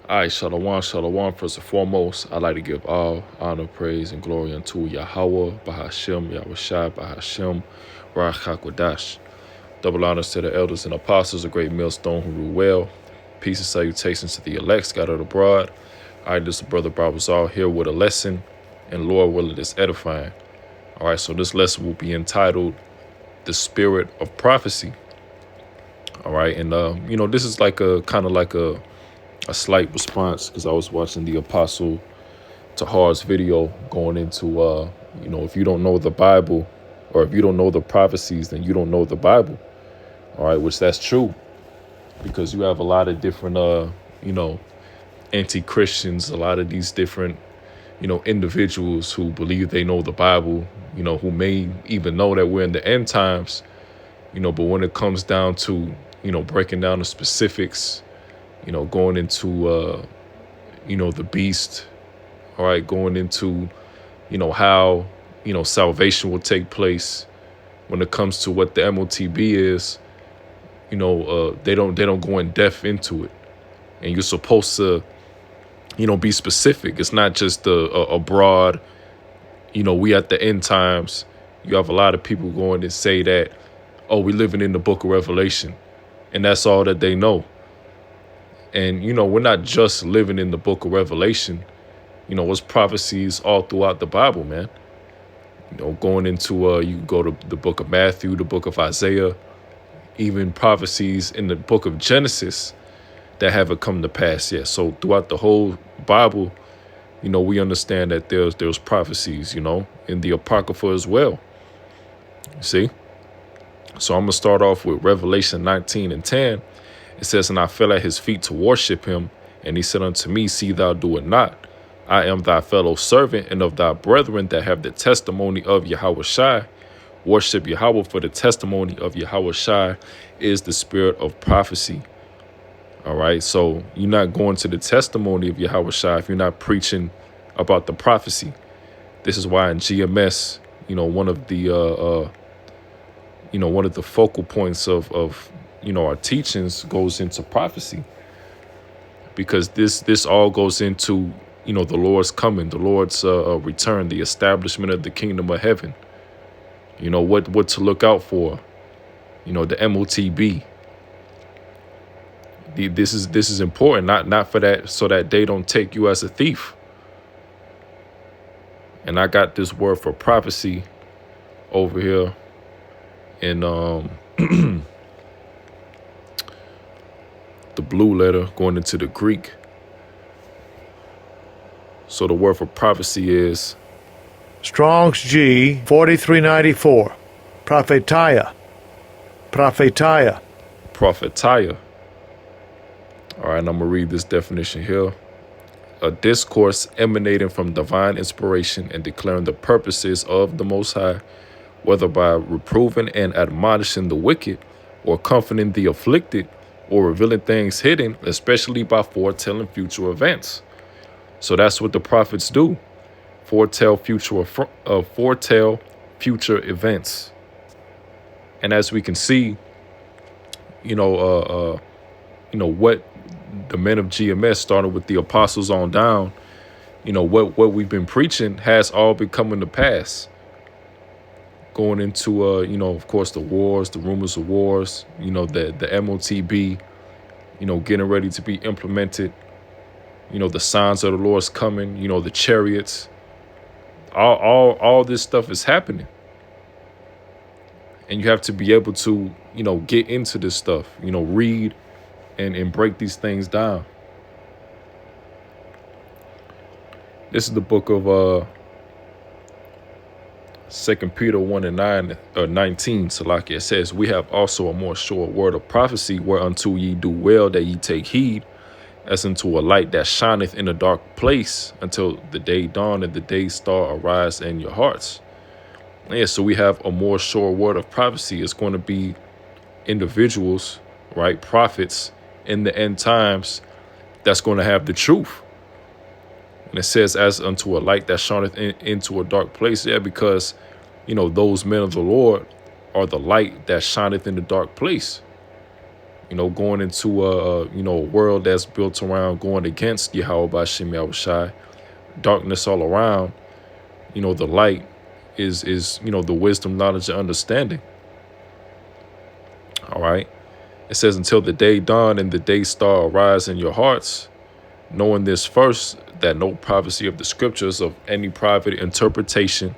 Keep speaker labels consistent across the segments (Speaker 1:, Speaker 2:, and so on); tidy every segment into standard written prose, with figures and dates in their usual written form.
Speaker 1: All right, Shalom, Shalom. First and foremost, I'd like to give all honor, praise, and glory unto Yahweh, Bahashem, Yahushua, Bahashem, Ruach HaKodesh. Double honors to the elders and apostles, a great millstone who rule well. Peace and salutations to the elect scattered abroad. All right, this is Brother Barbazal here with a lesson, and Lord willing, it's edifying. All right, so this lesson will be entitled The Spirit of Prophecy. All right, and, this is like a kind of like a slight response because I was watching the Apostle Tahar's video going into, if you don't know the Bible or if you don't know the prophecies, then you don't know the Bible. All right, which that's true because you have a lot of different, anti-Christians, a lot of these different, individuals who believe they know the Bible, who may even know that we're in the end times, but when it comes down to, breaking down the specifics, going into, the beast, all right, going into, how, salvation will take place when it comes to what the MOTB is, they don't go in depth into it. And you're supposed to, be specific. It's not just a broad, we at the end times. You have a lot of people going to say that, oh, we living in the book of Revelation. And that's all that they know. And, we're not just living in the book of Revelation. It's prophecies all throughout the Bible, man. Going into, you go to the book of Matthew, the book of Isaiah, even prophecies in the book of Genesis that haven't come to pass yet. So throughout the whole Bible, we understand that there's prophecies, in the Apocrypha as well. See? So I'm going to start off with Revelation 19:10. It says, "And I fell at his feet to worship him. And he said unto me, See thou do it not. I am thy fellow servant and of thy brethren that have the testimony of Yahushua. Worship Yahweh, for the testimony of Yahushua is the spirit of prophecy." All right. So you're not going to the testimony of Yahushua if you're not preaching about the prophecy. This is why in GMS, one of the focal points of our teachings goes into prophecy, because this all goes into, the Lord's coming, the Lord's return, the establishment of the kingdom of heaven, what to look out for, the MOTB. This is important, not for that, so that they don't take you as a thief. And I got this word for prophecy over here in the blue letter going into the Greek. So the word for prophecy is
Speaker 2: Strong's G 4394. Prophetia. Prophetia.
Speaker 1: prophetia. All right, and I'm going to read this definition here. A discourse emanating from divine inspiration and declaring the purposes of the Most High, whether by reproving and admonishing the wicked, or comforting the afflicted, or revealing things hidden, especially by foretelling future events. So that's what the prophets do. Foretell future events. And as we can see, what the men of GMS, started with the apostles on down, what we've been preaching has all been coming to pass. Going into, of course, the wars, the rumors of wars, the MOTB, getting ready to be implemented, the signs of the Lord's coming, the chariots, all this stuff is happening. And you have to be able to, get into this stuff, read and break these things down. This is the book of 2 Peter 1:19, Salakia. It says, "We have also a more sure word of prophecy, whereunto ye do well that ye take heed, as unto a light that shineth in a dark place, until the day dawn and the day star arise in your hearts." Yeah, so we have a more sure word of prophecy. It's going to be individuals, right, prophets in the end times that's going to have the truth. And it says, as unto a light that shineth into a dark place. Yeah, because, those men of the Lord are the light that shineth in the dark place. Going into a world that's built around going against Yahweh Bashim Yahushai, darkness all around. The light is the wisdom, knowledge, and understanding. All right. It says, until the day dawn and the day star arise in your hearts, knowing this first, that no prophecy of the scriptures of any private interpretation,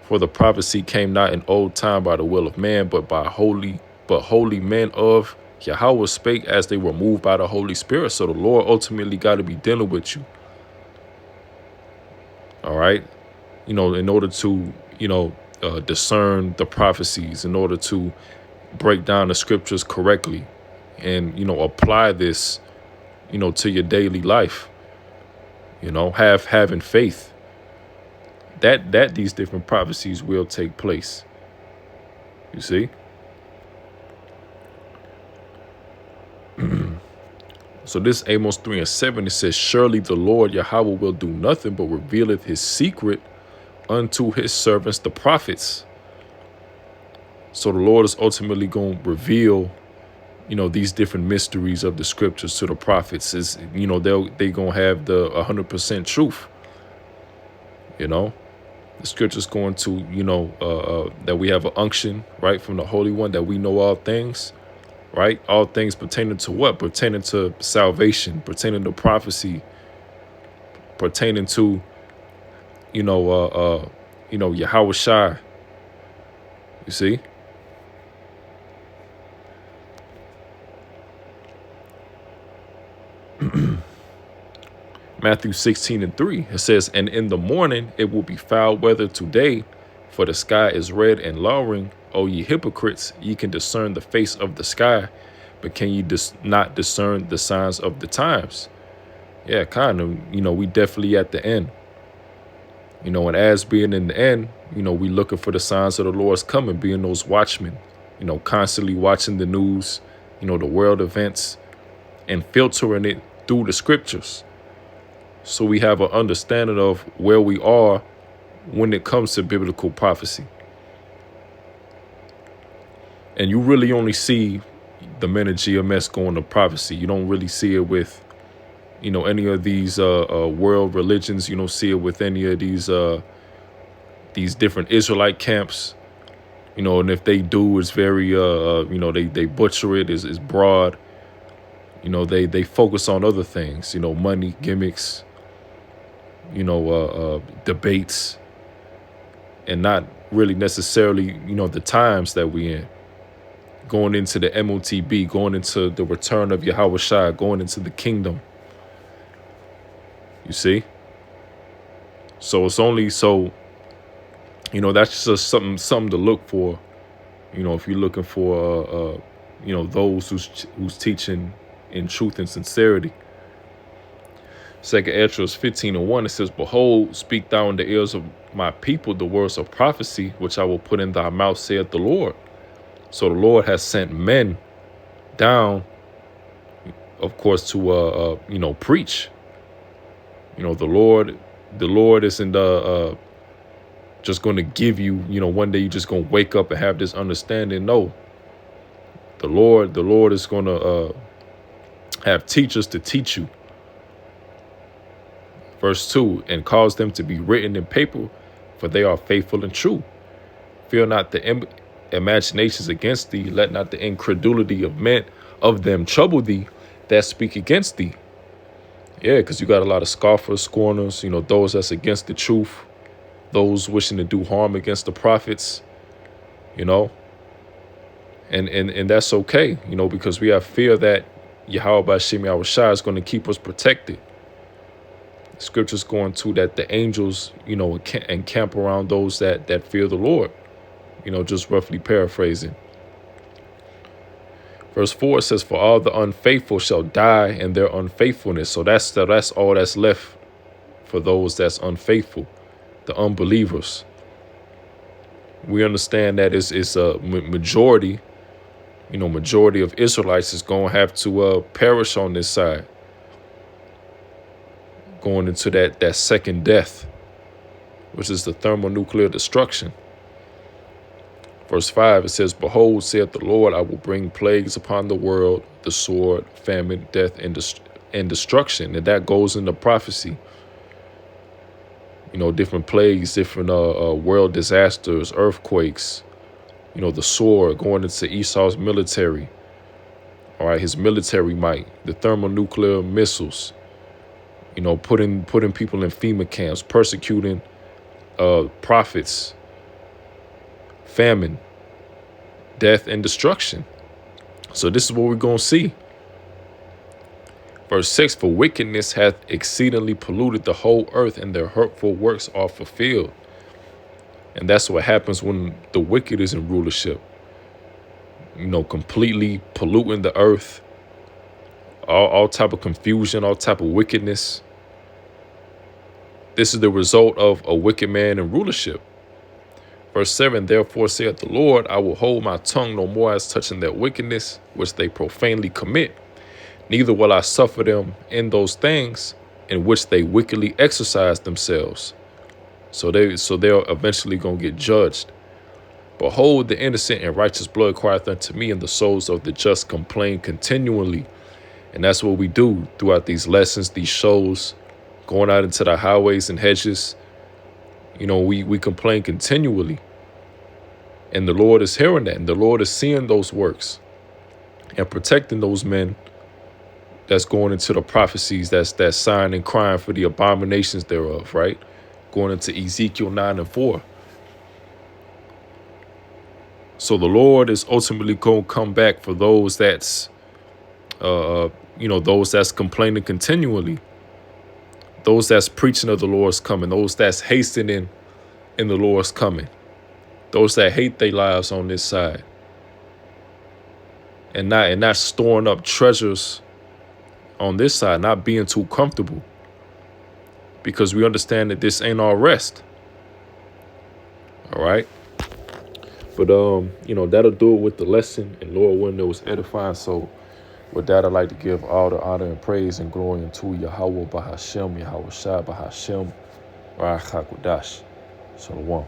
Speaker 1: for the prophecy came not in old time by the will of man, but holy men of Yahweh spake as they were moved by the Holy Spirit. So the Lord ultimately got to be dealing with you. All right. In order to, discern the prophecies, in order to break down the scriptures correctly and, apply this, to your daily life, having faith that these different prophecies will take place. You see? So this Amos 3:7, it says, surely the Lord Yahweh will do nothing but revealeth his secret unto his servants, the prophets. So the Lord is ultimately going to reveal, these different mysteries of the scriptures to the prophets. Is, they going to have the 100% truth. The scripture's going to, that we have an unction, right, from the Holy One, that we know all things. Right? All things pertaining to what? Pertaining to salvation, pertaining to prophecy, pertaining to, Yahweh Shai. You see? Matthew 16:3, it says, and in the morning it will be foul weather today, for the sky is red and lowering. O ye hypocrites, ye can discern the face of the sky, but can ye not discern the signs of the times? Yeah, kind of. We definitely at the end. And as being in the end, we looking for the signs of the Lord's coming, being those watchmen, constantly watching the news, the world events, and filtering it through the scriptures. So we have an understanding of where we are when it comes to biblical prophecy. And you really only see the men of GMS going to prophecy. You don't really see it with, any of these world religions. You don't see it with any of these different Israelite camps. And if they do, it's very, they butcher it. It's broad. They focus on other things, money, gimmicks, debates, and not really necessarily, the times that we in. Going into the MOTB, going into the return of Yahweh Shai, going into the kingdom. You see? So it's only so, that's just something to look for. If you're looking for, those who's teaching in truth and sincerity. 2 Esdras 15:1, it says, behold, speak thou in the ears of my people the words of prophecy, which I will put in thy mouth, saith the Lord. So the Lord has sent men down, of course, to preach. The Lord isn't just going to give you, one day you're just going to wake up and have this understanding. No. The Lord is going to have teachers to teach you. Verse 2, and cause them to be written in paper, for they are faithful and true. Fear not the imaginations against thee, let not the incredulity of them trouble thee that speak against thee. Yeah, because you got a lot of scoffers, scorners, those that's against the truth, those wishing to do harm against the prophets, and that's okay, because we have fear that Yahweh Bashim Yahushai is going to keep us protected. Scripture's going to that the angels, encamp around those that fear the Lord. Just roughly paraphrasing. Verse 4 says, for all the unfaithful shall die in their unfaithfulness. So that's all that's left for those that's unfaithful, the unbelievers. We understand that it's a majority, majority of Israelites is going to have to perish on this side, going into that second death, which is the thermonuclear destruction. Verse 5, it says, Behold, saith the Lord, I will bring plagues upon the world, the sword, famine, death, and destruction. And that goes into prophecy. You know, different plagues, different world disasters, earthquakes. You know, the sword going into Esau's military. All right, his military might, the thermonuclear missiles. You know, putting people in FEMA camps, persecuting prophets, famine, death, and destruction. So this is what we're going to see. Verse 6, For wickedness hath exceedingly polluted the whole earth, and their hurtful works are fulfilled. And that's what happens when the wicked is in rulership. You know, completely polluting the earth. All type of confusion, all type of wickedness. This is the result of a wicked man in rulership. Verse 7, Therefore saith the Lord, I will hold my tongue no more as touching their wickedness, which they profanely commit. Neither will I suffer them in those things in which they wickedly exercise themselves. So they're eventually going to get judged. Behold, the innocent and righteous blood crieth unto me, and the souls of the just complain continually. And that's what we do throughout these lessons, these shows, going out into the highways and hedges. You know, we complain continually. And the Lord is hearing that. And the Lord is seeing those works and protecting those men that's going into the prophecies, that's sighing and crying for the abominations thereof, right? Going into Ezekiel 9 and 4. So the Lord is ultimately going to come back for those that's, those that's complaining continually. Those that's preaching of the Lord's coming. Those that's hastening in the Lord's coming. Those that hate their lives on this side. And not storing up treasures on this side, not being too comfortable. Because we understand that this ain't our rest. All right. But, that'll do it with the lesson. And Lord willing, it was edifying. So with that, I'd like to give all the honor and praise and glory unto Yahweh Bahashem, Yahweh Shai Bahashem, Ra'ach HaKodash. Shalom.